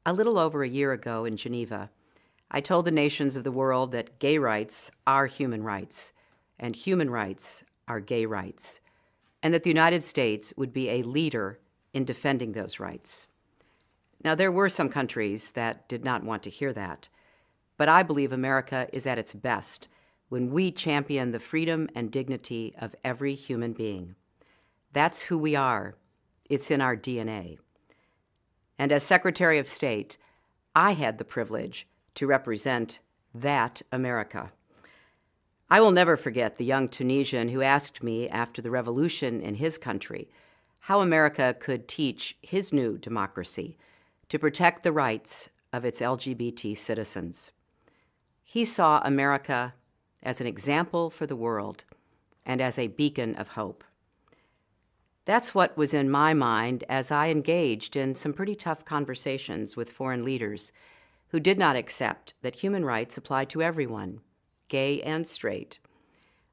A little over a year ago in Geneva, I told the nations of the world that gay rights are human rights, and human rights are gay rights, and that the United States would be a leader in defending those rights. Now, there were some countries that did not want to hear that, but I believe America is at its best when we champion the freedom and dignity of every human being. That's who we are. It's in our DNA. And as Secretary of State, I had the privilege to represent that America. I will never forget the young Tunisian who asked me after the revolution in his country how America could teach his new democracy to protect the rights of its LGBT citizens. He saw America as an example for the world and as a beacon of hope. That's what was in my mind as I engaged in some pretty tough conversations with foreign leaders who did not accept that human rights apply to everyone, gay and straight,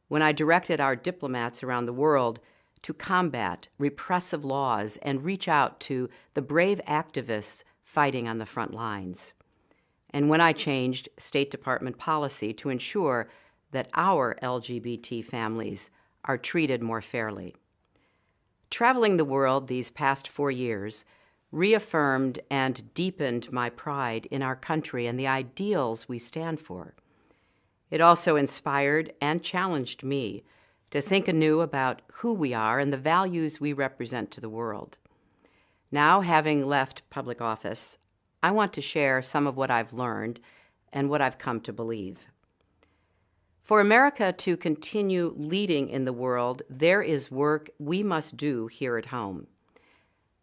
when I directed our diplomats around the world to combat repressive laws and reach out to the brave activists fighting on the front lines, and when I changed State Department policy to ensure that our LGBT families are treated more fairly. Traveling the world these past 4 years reaffirmed and deepened my pride in our country and the ideals we stand for. It also inspired and challenged me to think anew about who we are and the values we represent to the world. Now, having left public office, I want to share some of what I've learned and what I've come to believe. For America to continue leading in the world, there is work we must do here at home.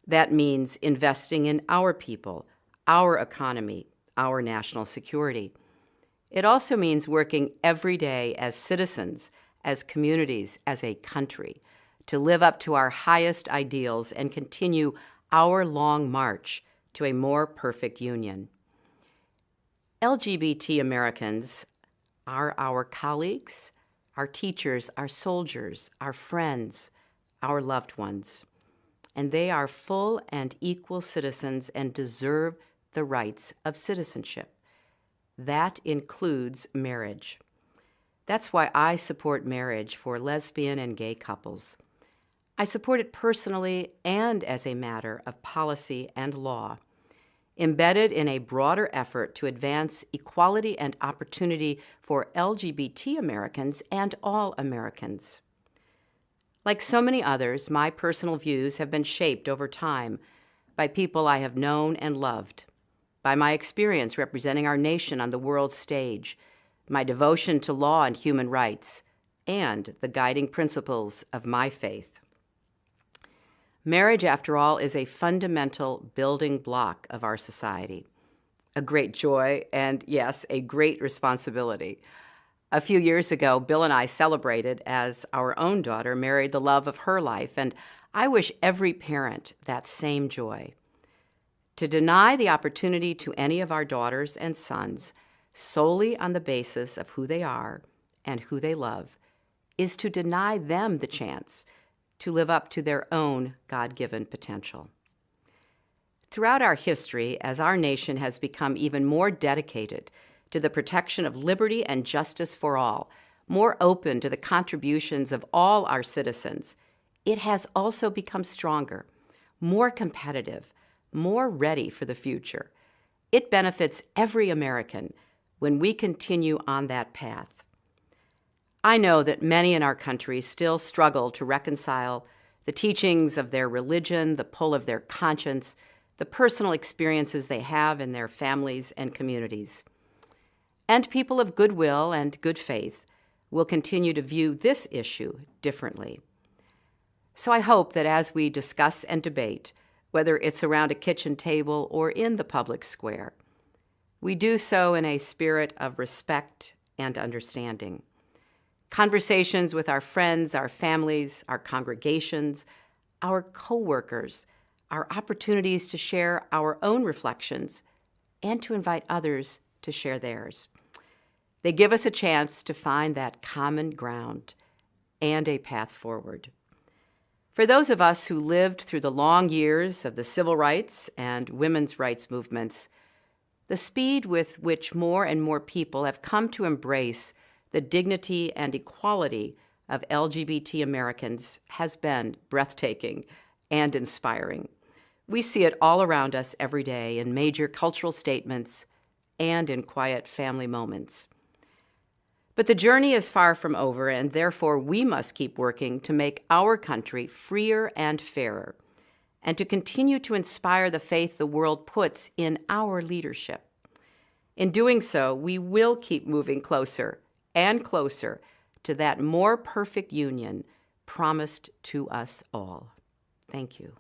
That means investing in our people, our economy, our national security. It also means working every day as citizens, as communities, as a country, to live up to our highest ideals and continue our long march to a more perfect union. LGBT Americans are our colleagues, our teachers, our soldiers, our friends, our loved ones. And they are full and equal citizens and deserve the rights of citizenship. That includes marriage. That's why I support marriage for lesbian and gay couples. I support it personally and as a matter of policy and law, embedded in a broader effort to advance equality and opportunity for LGBT Americans and all Americans. Like so many others, my personal views have been shaped over time by people I have known and loved, by my experience representing our nation on the world stage, my devotion to law and human rights, and the guiding principles of my faith. Marriage, after all, is a fundamental building block of our society, a great joy and, yes, a great responsibility. A few years ago, Bill and I celebrated as our own daughter married the love of her life, and I wish every parent that same joy. To deny the opportunity to any of our daughters and sons solely on the basis of who they are and who they love is to deny them the chance to live up to their own God-given potential. Throughout our history, as our nation has become even more dedicated to the protection of liberty and justice for all, more open to the contributions of all our citizens, it has also become stronger, more competitive, more ready for the future. It benefits every American when we continue on that path. I know that many in our country still struggle to reconcile the teachings of their religion, the pull of their conscience, the personal experiences they have in their families and communities. And people of goodwill and good faith will continue to view this issue differently. So I hope that as we discuss and debate, whether it's around a kitchen table or in the public square, we do so in a spirit of respect and understanding. Conversations with our friends, our families, our congregations, our co-workers, are opportunities to share our own reflections and to invite others to share theirs. They give us a chance to find that common ground and a path forward. For those of us who lived through the long years of the civil rights and women's rights movements, The speed with which more and more people have come to embrace the dignity and equality of LGBT Americans has been breathtaking and inspiring. We see it all around us every day in major cultural statements and in quiet family moments. But the journey is far from over, and therefore we must keep working to make our country freer and fairer, and to continue to inspire the faith the world puts in our leadership. In doing so, we will keep moving closer and closer to that more perfect union promised to us all. Thank you.